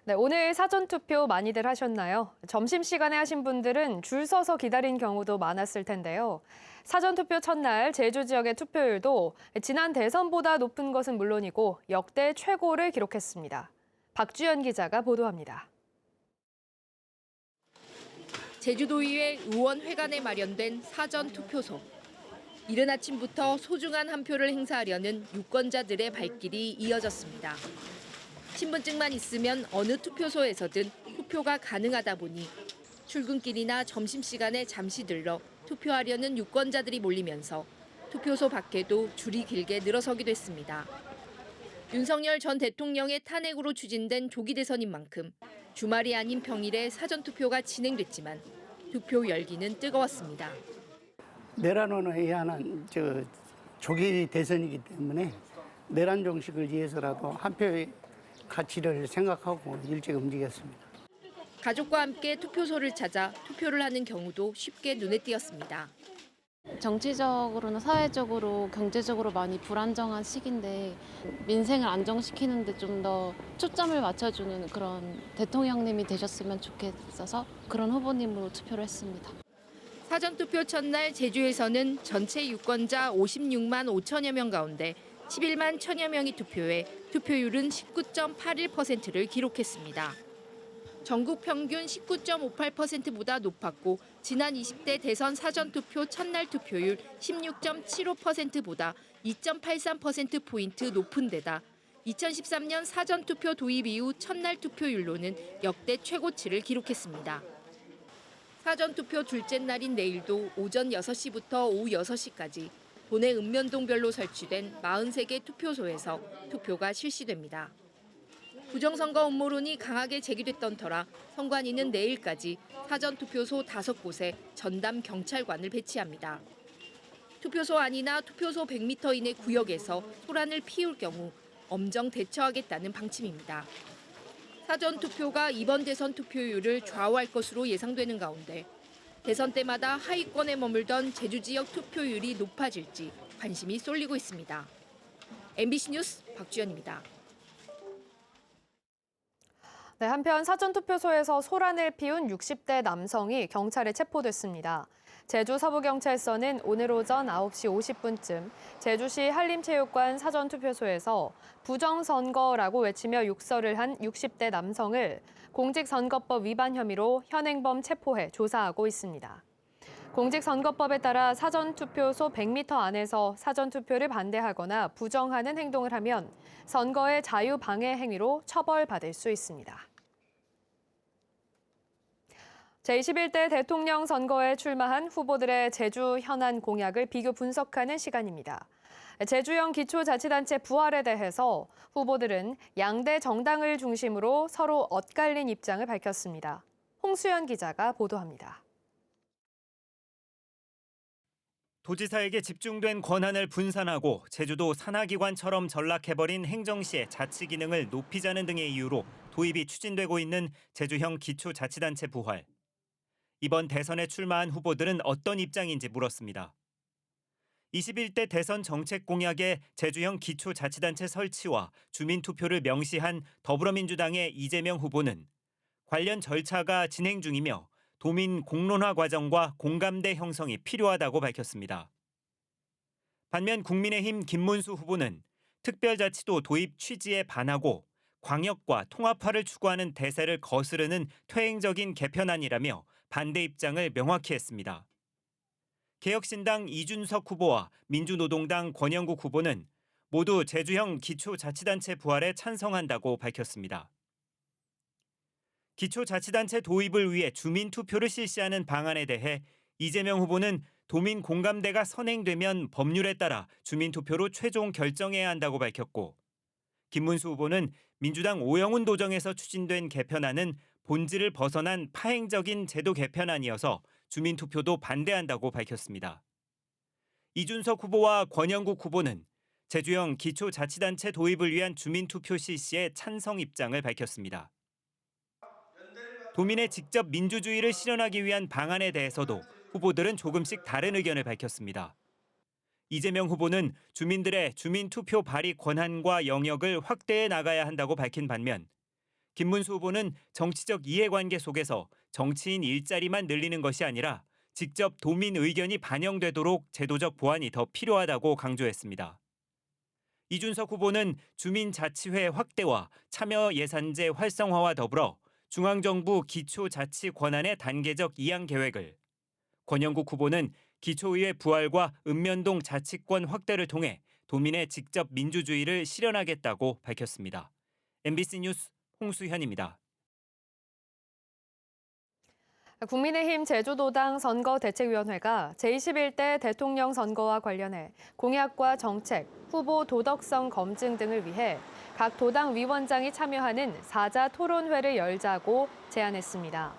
네, 오늘 사전투표 많이들 하셨나요? 점심시간에 하신 분들은 줄 서서 기다린 경우도 많았을 텐데요. 사전투표 첫날 제주 지역의 투표율도 지난 대선보다 높은 것은 물론이고 역대 최고를 기록했습니다. 박주연 기자가 보도합니다. 제주도의회 의원회관에 마련된 사전투표소. 이른 아침부터 소중한 한 표를 행사하려는 유권자들의 발길이 이어졌습니다. 신분증만 있으면 어느 투표소에서든 투표가 가능하다 보니 출근길이나 점심시간에 잠시 들러 투표하려는 유권자들이 몰리면서 투표소 밖에도 줄이 길게 늘어서기도 했습니다. 윤석열 전 대통령의 탄핵으로 추진된 조기 대선인 만큼 주말이 아닌 평일에 사전투표가 진행됐지만 투표 열기는 뜨거웠습니다. 내란원에 의한 조기 대선이기 때문에 내란 종식을 위해서라도 한 표의 가치를 생각하고 일찍 움직였습니다. 가족과 함께 투표소를 찾아 투표를 하는 경우도 쉽게 눈에 띄었습니다. 정치적으로나 사회적으로, 경제적으로 많이 불안정한 시기인데 민생을 안정시키는 데 좀 더 초점을 맞춰주는 그런 대통령님이 되셨으면 좋겠어서 그런 후보님으로 투표를 했습니다. 사전투표 첫날 제주에서는 전체 유권자 56만 5천여 명 가운데 11만 1천여 명이 투표해 투표율은 19.81%를 기록했습니다. 전국 평균 19.58%보다 높았고 지난 20대 대선 사전투표 첫날 투표율 16.75%보다 2.83%포인트 높은 데다 2013년 사전투표 도입 이후 첫날 투표율로는 역대 최고치를 기록했습니다. 사전투표 둘째 날인 내일도 오전 6시부터 오후 6시까지 도내 읍면동별로 설치된 43개 투표소에서 투표가 실시됩니다. 부정선거 음모론이 강하게 제기됐던 터라 선관위는 내일까지 사전투표소 5곳에 전담 경찰관을 배치합니다. 투표소 안이나 투표소 100m 이내 구역에서 소란을 피울 경우 엄정 대처하겠다는 방침입니다. 사전투표가 이번 대선 투표율을 좌우할 것으로 예상되는 가운데 대선 때마다 하위권에 머물던 제주 지역 투표율이 높아질지 관심이 쏠리고 있습니다. MBC 뉴스 박주연입니다. 네, 한편 사전투표소에서 소란을 피운 60대 남성이 경찰에 체포됐습니다. 제주 서부경찰서는 오늘 오전 9시 50분쯤 제주시 한림체육관 사전투표소에서 부정선거라고 외치며 욕설을 한 60대 남성을 공직선거법 위반 혐의로 현행범 체포해 조사하고 있습니다. 공직선거법에 따라 사전투표소 100m 안에서 사전투표를 반대하거나 부정하는 행동을 하면 선거의 자유방해 행위로 처벌받을 수 있습니다. 제21대 대통령 선거에 출마한 후보들의 제주 현안 공약을 비교 분석하는 시간입니다. 제주형 기초자치단체 부활에 대해서 후보들은 양대 정당을 중심으로 서로 엇갈린 입장을 밝혔습니다. 홍수연 기자가 보도합니다. 도지사에게 집중된 권한을 분산하고 제주도 산하기관처럼 전락해버린 행정시의 자치 기능을 높이자는 등의 이유로 도입이 추진되고 있는 제주형 기초자치단체 부활. 이번 대선에 출마한 후보들은 어떤 입장인지 물었습니다. 21대 대선 정책 공약에 제주형 기초자치단체 설치와 주민투표를 명시한 더불어민주당의 이재명 후보는 관련 절차가 진행 중이며 도민 공론화 과정과 공감대 형성이 필요하다고 밝혔습니다. 반면 국민의힘 김문수 후보는 특별자치도 도입 취지에 반하고 광역과 통합화를 추구하는 대세를 거스르는 퇴행적인 개편안이라며 반대 입장을 명확히 했습니다. 개혁신당 이준석 후보와 민주노동당 권영국 후보는 모두 제주형 기초자치단체 부활에 찬성한다고 밝혔습니다. 기초자치단체 도입을 위해 주민투표를 실시하는 방안에 대해 이재명 후보는 도민 공감대가 선행되면 법률에 따라 주민투표로 최종 결정해야 한다고 밝혔고 김문수 후보는 민주당 오영훈 도정에서 추진된 개편안은 본질을 벗어난 파행적인 제도 개편안이어서 주민투표도 반대한다고 밝혔습니다. 이준석 후보와 권영국 후보는 제주형 기초자치단체 도입을 위한 주민투표 실시에 찬성 입장을 밝혔습니다. 도민의 직접 민주주의를 실현하기 위한 방안에 대해서도 후보들은 조금씩 다른 의견을 밝혔습니다. 이재명 후보는 주민들의 주민투표 발의 권한과 영역을 확대해 나가야 한다고 밝힌 반면 김문수 후보는 정치적 이해관계 속에서 정치인 일자리만 늘리는 것이 아니라 직접 도민 의견이 반영되도록 제도적 보완이 더 필요하다고 강조했습니다. 이준석 후보는 주민자치회 확대와 참여 예산제 활성화와 더불어 중앙정부 기초자치 권한의 단계적 이양 계획을, 권영국 후보는 기초의회 부활과 읍면동 자치권 확대를 통해 도민의 직접 민주주의를 실현하겠다고 밝혔습니다. MBC 뉴스 홍수현입니다. 국민의힘 제주도당 선거대책위원회가 제21대 대통령 선거와 관련해 공약과 정책, 후보 도덕성 검증 등을 위해 각 도당 위원장이 참여하는 사자 토론회를 열자고 제안했습니다.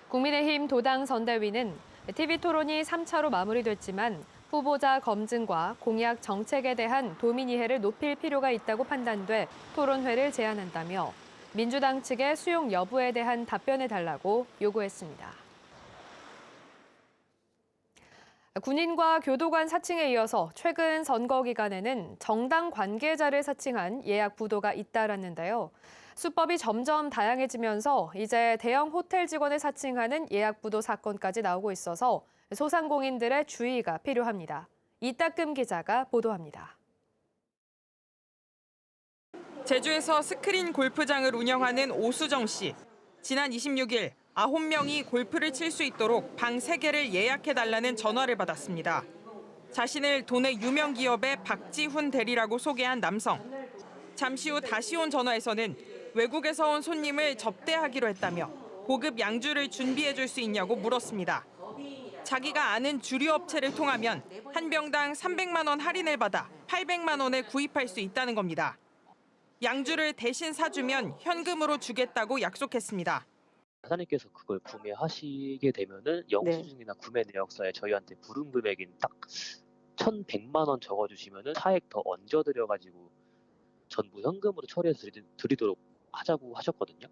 국민의힘 도당 선대위는 TV토론이 3차로 마무리됐지만 후보자 검증과 공약 정책에 대한 도민 이해를 높일 필요가 있다고 판단돼 토론회를 제안한다며 민주당 측의 수용 여부에 대한 답변해달라고 요구했습니다. 군인과 교도관 사칭에 이어서 최근 선거 기간에는 정당 관계자를 사칭한 예약 부도가 잇따랐는데요. 수법이 점점 다양해지면서 이제 대형 호텔 직원을 사칭하는 예약 부도 사건까지 나오고 있어서 소상공인들의 주의가 필요합니다. 이따금 기자가 보도합니다. 제주에서 스크린 골프장을 운영하는 오수정 씨. 지난 26일 9명이 골프를 칠 수 있도록 방 3개를 예약해달라는 전화를 받았습니다. 자신을 도내 유명 기업의 박지훈 대리라고 소개한 남성. 잠시 후 다시 온 전화에서는 외국에서 온 손님을 접대하기로 했다며 고급 양주를 준비해 줄 수 있냐고 물었습니다. 자기가 아는 주류업체를 통하면 한 병당 300만 원 할인을 받아 800만 원에 구입할 수 있다는 겁니다. 양주를 대신 사주면 현금으로 주겠다고 약속했습니다. 사장님께서 그걸 구매하시게 되면은 영수증이나 구매 내역서에 저희한테 부른 금액인 딱 1,100만 원 적어주시면은 차액 더 얹어드려가지고 전부 현금으로 처리해서 드리도록 하자고 하셨거든요.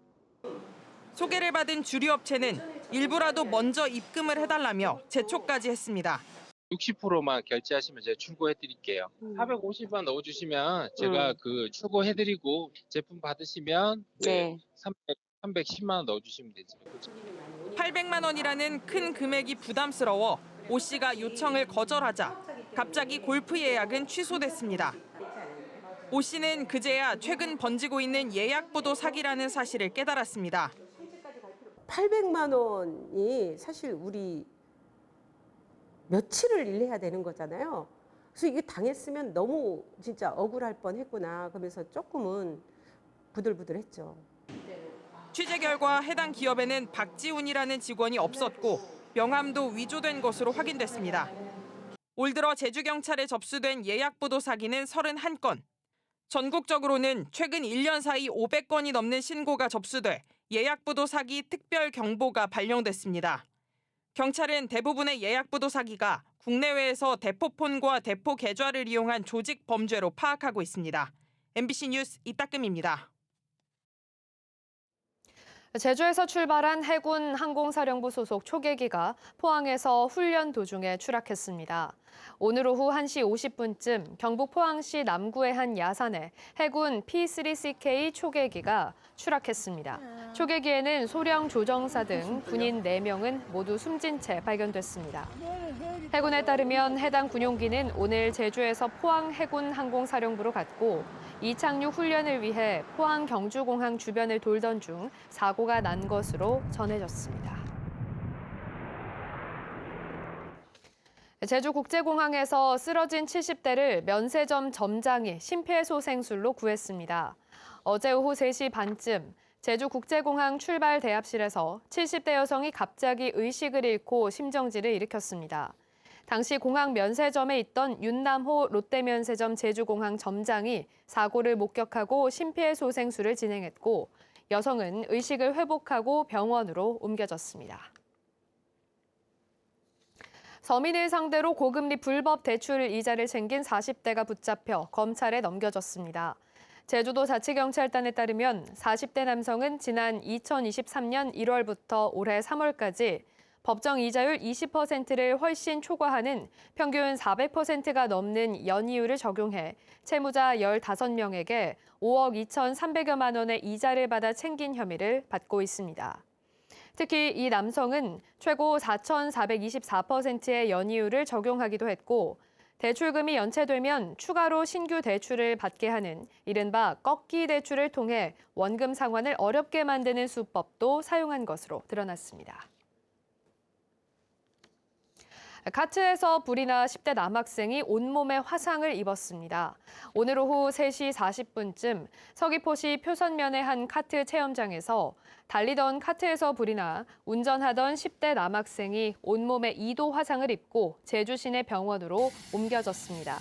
소개를 받은 주류업체는 일부라도 먼저 입금을 해달라며 재촉까지 했습니다. 60%만 결제하시면 제가 출고해드릴게요. 450만 넣어주시면 제가 그 출고해드리고 제품 받으시면 310만 원 넣어주시면 되죠. 800만 원이라는 큰 금액이 부담스러워 오 씨가 요청을 거절하자 갑자기 골프 예약은 취소됐습니다. 오 씨는 그제야 최근 번지고 있는 예약부도 사기라는 사실을 깨달았습니다. 800만 원이 사실 우리 며칠을 일해야 되는 거잖아요. 그래서 이게 당했으면 너무 진짜 억울할 뻔했구나. 그러면서 조금은 부들부들했죠. 취재 결과 해당 기업에는 박지훈이라는 직원이 없었고 명함도 위조된 것으로 확인됐습니다. 올 들어 제주경찰에 접수된 예약부도 사기는 31건. 전국적으로는 최근 1년 사이 500건이 넘는 신고가 접수돼 예약부도 사기 특별 경보가 발령됐습니다. 경찰은 대부분의 예약부도 사기가 국내외에서 대포폰과 대포 계좌를 이용한 조직 범죄로 파악하고 있습니다. MBC 뉴스 이따금입니다. 제주에서 출발한 해군 항공사령부 소속 초계기가 포항에서 훈련 도중에 추락했습니다. 오늘 오후 1시 50분쯤 경북 포항시 남구의 한 야산에 해군 P3CK 초계기가 추락했습니다. 초계기에는 소령 조정사 등 군인 4명은 모두 숨진 채 발견됐습니다. 해군에 따르면 해당 군용기는 오늘 제주에서 포항 해군 항공사령부로 갔고 이착륙 훈련을 위해 포항 경주공항 주변을 돌던 중 사고가 난 것으로 전해졌습니다. 제주국제공항에서 쓰러진 70대를 면세점 점장이 심폐소생술로 구했습니다. 어제 오후 3시 반쯤 제주국제공항 출발 대합실에서 70대 여성이 갑자기 의식을 잃고 심정지를 일으켰습니다. 당시 공항 면세점에 있던 윤남호 롯데면세점 제주공항 점장이 사고를 목격하고 심폐소생술을 진행했고 여성은 의식을 회복하고 병원으로 옮겨졌습니다. 서민을 상대로 고금리 불법 대출 이자를 챙긴 40대가 붙잡혀 검찰에 넘겨졌습니다. 제주도 자치경찰단에 따르면 40대 남성은 지난 2023년 1월부터 올해 3월까지 법정 이자율 20%를 훨씬 초과하는 평균 400%가 넘는 연이율을 적용해 채무자 15명에게 5억 2,300여만 원의 이자를 받아 챙긴 혐의를 받고 있습니다. 특히 이 남성은 최고 4,424%의 연이율을 적용하기도 했고 대출금이 연체되면 추가로 신규 대출을 받게 하는 이른바 꺾기 대출을 통해 원금 상환을 어렵게 만드는 수법도 사용한 것으로 드러났습니다. 카트에서 불이 나 10대 남학생이 온몸에 화상을 입었습니다. 오늘 오후 3시 40분쯤 서귀포시 표선면의 한 카트 체험장에서 달리던 카트에서 불이 나 운전하던 10대 남학생이 온몸에 2도 화상을 입고 제주시내 병원으로 옮겨졌습니다.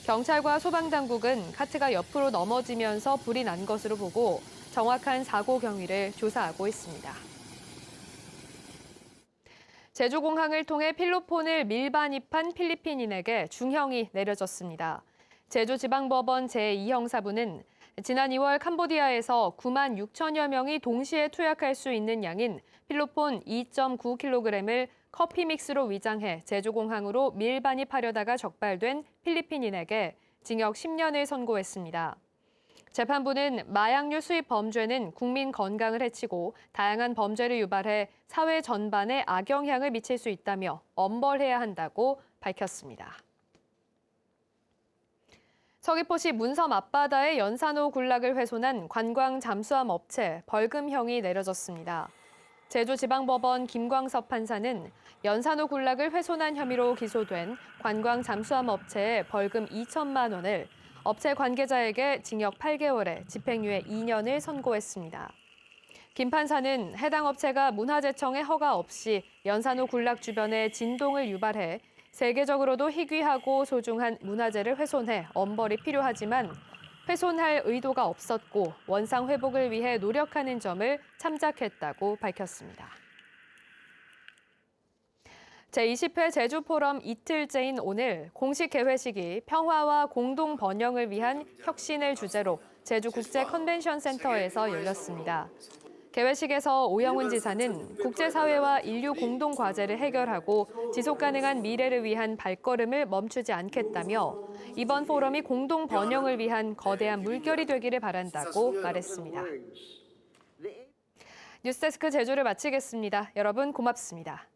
경찰과 소방당국은 카트가 옆으로 넘어지면서 불이 난 것으로 보고 정확한 사고 경위를 조사하고 있습니다. 제주공항을 통해 필로폰을 밀반입한 필리핀인에게 중형이 내려졌습니다. 제주지방법원 제2형사부는 지난 2월 캄보디아에서 9만 6천여 명이 동시에 투약할 수 있는 양인 필로폰 2.9kg을 커피 믹스로 위장해 제주공항으로 밀반입하려다가 적발된 필리핀인에게 징역 10년을 선고했습니다. 재판부는 마약류 수입 범죄는 국민 건강을 해치고 다양한 범죄를 유발해 사회 전반에 악영향을 미칠 수 있다며 엄벌해야 한다고 밝혔습니다. 서귀포시 문섬 앞바다의 연산호 군락을 훼손한 관광 잠수함 업체 벌금형이 내려졌습니다. 제주지방법원 김광섭 판사는 연산호 군락을 훼손한 혐의로 기소된 관광 잠수함 업체에 벌금 2천만 원을 업체 관계자에게 징역 8개월에 집행유예 2년을 선고했습니다. 김 판사는 해당 업체가 문화재청의 허가 없이 연산호 군락 주변에 진동을 유발해 세계적으로도 희귀하고 소중한 문화재를 훼손해 엄벌이 필요하지만 훼손할 의도가 없었고 원상 회복을 위해 노력하는 점을 참작했다고 밝혔습니다. 제20회 제주포럼 이틀째인 오늘 공식 개회식이 평화와 공동 번영을 위한 혁신을 주제로 제주국제컨벤션센터에서 열렸습니다. 개회식에서 오영훈 지사는 국제사회와 인류 공동 과제를 해결하고 지속가능한 미래를 위한 발걸음을 멈추지 않겠다며 이번 포럼이 공동 번영을 위한 거대한 물결이 되기를 바란다고 말했습니다. 뉴스데스크 제주를 마치겠습니다. 여러분 고맙습니다.